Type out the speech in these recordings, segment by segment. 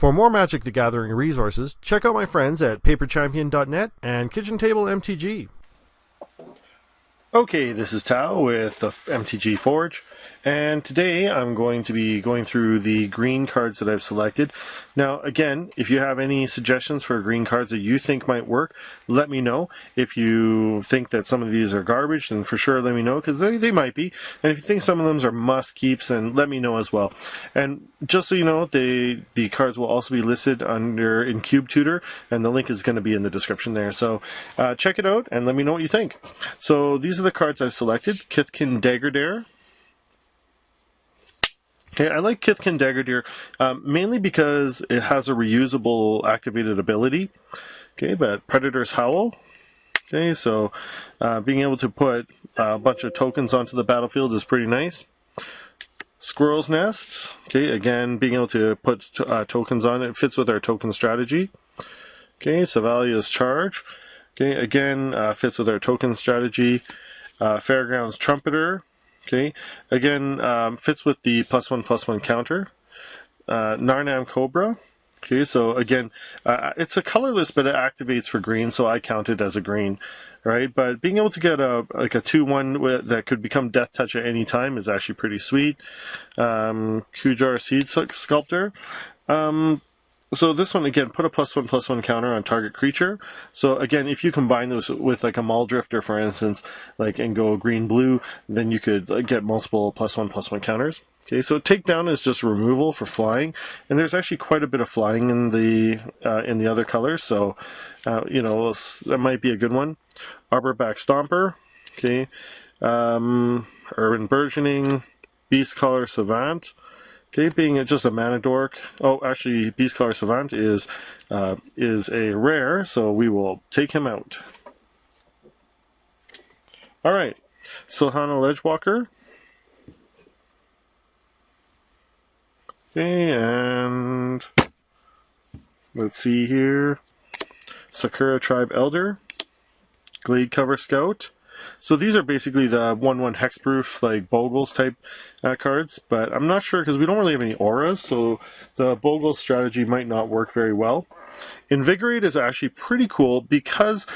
For more Magic the Gathering resources, check out my friends at paperchampion.net and Kitchen Table MTG. Okay, this is Tao with the MTG Forge, and today I'm going to be going through the green cards that I've selected. Now, again, if you have any suggestions for green cards that you think might work, let me know. If you think that some of these are garbage, then for sure let me know, because they might be. And if you think some of them are must-keeps, then let me know as well. And just so you know, the cards will also be listed under in Cube Tutor, and the link is going to be in the description there. So check it out and let me know what you think. So these are the cards I've selected. Kithkin Daggerdeer. Okay, I like Kithkin Daggerdeer mainly because it has a reusable activated ability. Okay, but Predator's Howl. Okay, so being able to put a bunch of tokens onto the battlefield is pretty nice. Squirrel's Nest. Okay, again, being able to put tokens on it fits with our token strategy. Okay, Savalia's Charge. Okay, again, fits with our token strategy. Fairgrounds Trumpeter. Okay, again, fits with the +1/+1 counter. Narnam Cobra. Okay, so again, it's a colorless, but it activates for green, so I count it as a green, right? But being able to get a 2/1 that could become Death Touch at any time is actually pretty sweet. Kujar Seed Sculptor. So this one, again, put a +1/+1 counter on target creature. So again, if you combine those with like a Maul Drifter, for instance, and go green-blue, then you could get multiple +1/+1 counters. Okay, so takedown is just removal for flying, and there's actually quite a bit of flying in the other colors, so that might be a good one. Arborback Stomper. Okay, Urban Burgeoning, Beastcaller Savant. Okay, being just a mana dork. Oh, actually, Beastcaller Savant is a rare, so we will take him out. All right, Silhana Ledgewalker. Okay, and let's see here. Sakura Tribe Elder, Glade Cover Scout. So these are basically the 1/1 hexproof, like Bogles type cards, but I'm not sure because we don't really have any auras, so the Bogles strategy might not work very well. Invigorate is actually pretty cool because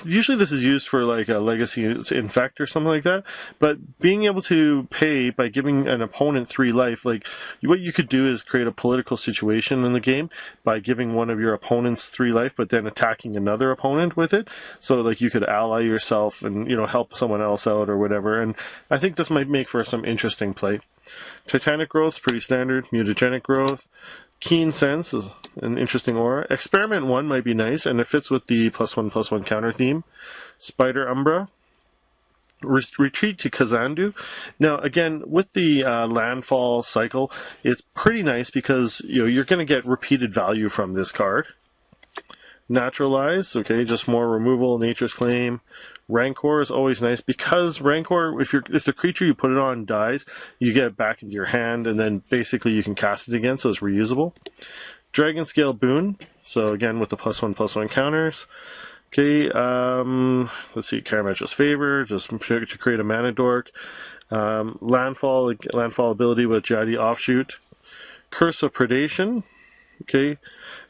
usually this is used for like a Legacy Infect or something like that, but being able to pay by giving an opponent 3 life, like what you could do is create a political situation in the game by giving one of your opponents 3 life, but then attacking another opponent with it. So like you could ally yourself and help someone else out or whatever. And I think this might make for some interesting play. Titanic Growth, pretty standard. Mutagenic Growth. Keen Sense is an interesting aura. Experiment 1 might be nice, and it fits with the +1/+1 counter theme. Spider Umbra. Retreat to Kazandu. Now, again, with the landfall cycle, it's pretty nice because you're going to get repeated value from this card. Naturalize, okay, just more removal. Nature's Claim. Rancor is always nice because Rancor, if the creature you put it on dies, you get it back into your hand, and then basically you can cast it again, so it's reusable. Dragon Scale Boon, so again with the +1/+1 counters. Okay, let's see, Karametra's Favor, just to create a mana dork. Landfall ability with Jadi Offshoot. Curse of Predation. Okay,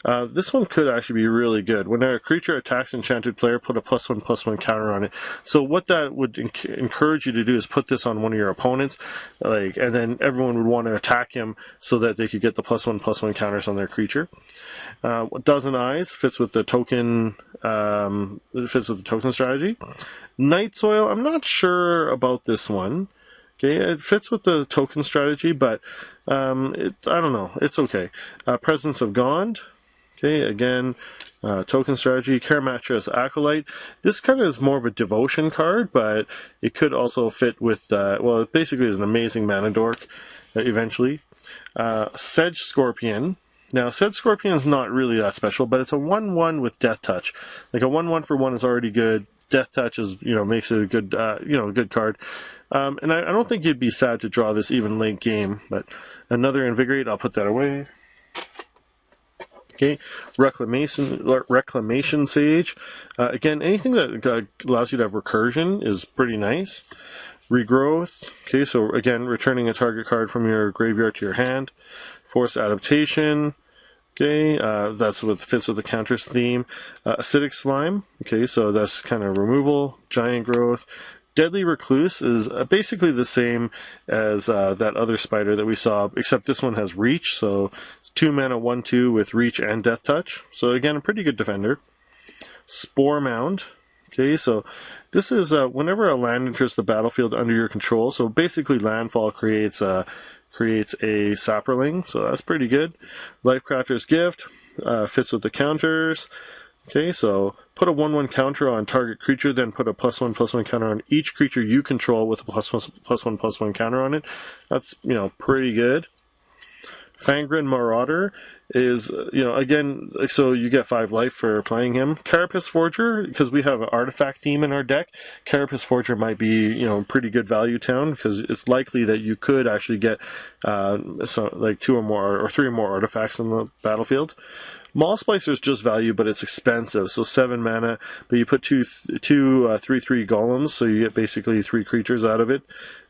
this one could actually be really good. When a creature attacks enchanted player, put a +1/+1 counter on it. So what that would encourage you to do is put this on one of your opponents, and then everyone would want to attack him so that they could get the +1/+1 counters on their creature. Dozen Eyes fits with the token. Strategy. Night Soil. I'm not sure about this one. Okay, it fits with the token strategy, but I don't know. It's okay. Presence of Gond. Okay, again, token strategy. Karametra's Acolyte. This kind of is more of a devotion card, but it could also fit with, it basically is an amazing mana dork, eventually. Sedge Scorpion. Now, Sedge Scorpion is not really that special, but it's a 1/1 with Death Touch. Like a 1/1 for 1 is already good. Death Touch is, makes it a good, good card. And I don't think you'd be sad to draw this even late game, but another Invigorate, I'll put that away. Okay, Reclamation Sage. Again, anything that allows you to have recursion is pretty nice. Regrowth. Okay, so again, returning a target card from your graveyard to your hand. Force Adaptation. Okay, that's what fits with the counters theme. Acidic slime. Okay, so that's kind of removal. Giant growth. Deadly Recluse is basically the same as that other spider that we saw, except this one has reach. So it's 2 mana, 1/2 with reach and death touch. So again, a pretty good defender. Spore Mound. Okay, so this is whenever a land enters the battlefield under your control. So basically, landfall creates a sapperling, so that's pretty good. Lifecrafter's Gift fits with the counters. Okay, so put a 1/1 counter on target creature, then put a +1/+1 counter on each creature you control with a +1/+1 counter on it. That's, pretty good. Fangren Marauder is, again, so you get 5 life for playing him. Carapace Forger, because we have an artifact theme in our deck, Carapace Forger might be, pretty good value town, because it's likely that you could actually get like 2 or more, or 3 or more artifacts in the battlefield. Maul Splicer is just value, but it's expensive, so 7 mana, but you put two 3/3 golems, so you get basically 3 creatures out of it.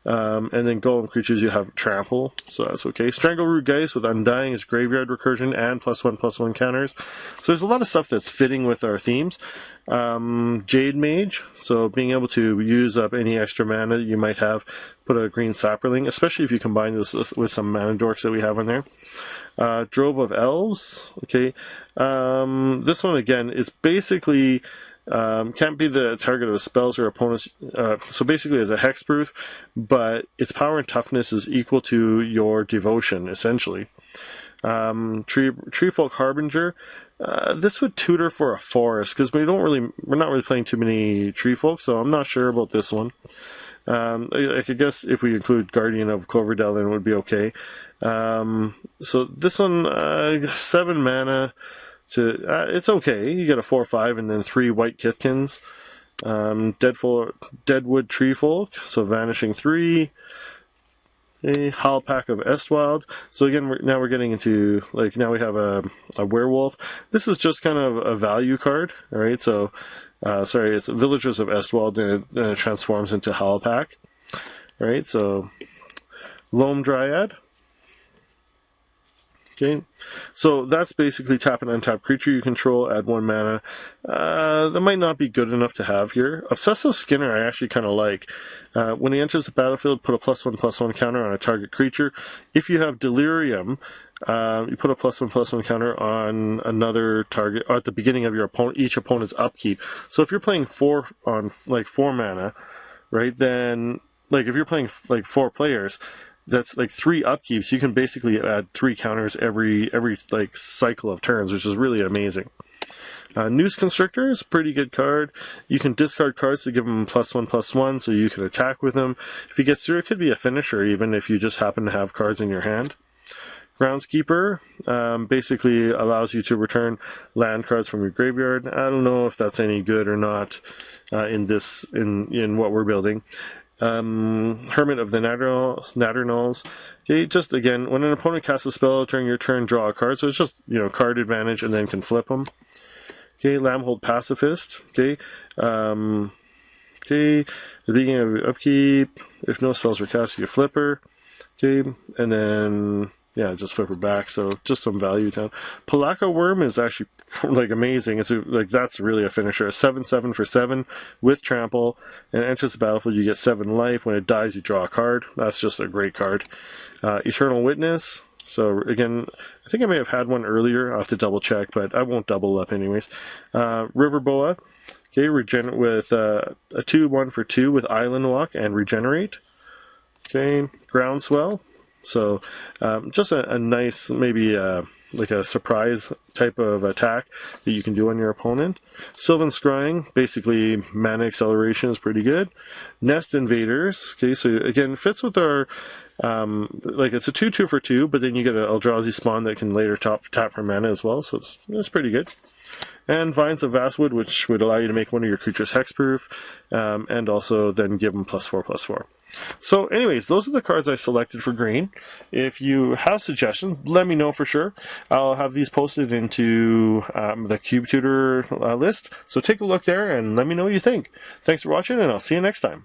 And then golem creatures, you have Trample, so that's okay. Strangleroot Geist with Undying is graveyard recursion and +1/+1 counters. So there's a lot of stuff that's fitting with our themes. Jade Mage, so being able to use up any extra mana you might have, put a green Sapperling, especially if you combine this with some mana dorks that we have in there. Drove of Elves, okay. This one again is basically can't be the target of spells or opponents. So basically, as a hexproof, but its power and toughness is equal to your devotion, essentially. Treefolk Harbinger. This would tutor for a forest because we're not really playing too many treefolk, so I'm not sure about this one. I guess if we include Guardian of Cloverdale, then it would be okay. So this one, 7 mana. It's okay. You get a 4/5 and then 3 white Kithkins. Deadwood Treefolk, so Vanishing 3. A Howlpack of Estwild. So again, now we're getting into, now we have a werewolf. This is just kind of a value card, alright? So, it's Villagers of Estwild, and it transforms into Howlpack. Alright, so Loam Dryad. Okay, so that's basically tap an untapped creature you control, add 1 mana. That might not be good enough to have here. Obsessive Skinner I actually kind of like. When he enters the battlefield, put a +1/+1 counter on a target creature. If you have Delirium, you put a +1/+1 counter on another target at the beginning of each opponent's upkeep. So if you're playing 4 on 4 mana, right? Then if you're playing 4 players, that's 3 upkeeps. You can basically add 3 counters every cycle of turns, which is really amazing. Noose Constrictor is a pretty good card. You can discard cards to give him +1/+1, so you can attack with him. If he gets through, it could be a finisher, even if you just happen to have cards in your hand. Groundskeeper basically allows you to return land cards from your graveyard. I don't know if that's any good or not in what we're building. Hermit of the Natternals. Okay, just again, when an opponent casts a spell during your turn, draw a card. So it's just, card advantage and then can flip them. Okay, Lambhold Pacifist. Okay, at the beginning of your upkeep, if no spells were cast, you flip her. Okay, and then just flip her back. So just some value down. Palaka Worm is actually amazing. It's that's really a finisher. A 7/7 for 7 with trample, and it enters the battlefield. You get 7 life. When it dies, you draw a card. That's just a great card. Eternal Witness. So again, I think I may have had one earlier. I'll have to double check, but I won't double up anyways. River Boa. Okay, regenerate with a 2/1 for 2 with Island Walk and Regenerate. Okay, Groundswell. So just a nice, maybe a surprise type of attack that you can do on your opponent. Sylvan Scrying, basically mana acceleration is pretty good. Nest Invaders, okay, so again, fits with our, it's a 2/2 for 2, but then you get an Eldrazi spawn that can later tap for mana as well, so it's pretty good. And Vines of Vastwood, which would allow you to make one of your creatures hexproof, and also then give them +4/+4. So anyways, those are the cards I selected for green. If you have suggestions, let me know for sure. I'll have these posted into the Cube Tutor list. So take a look there and let me know what you think. Thanks for watching, and I'll see you next time.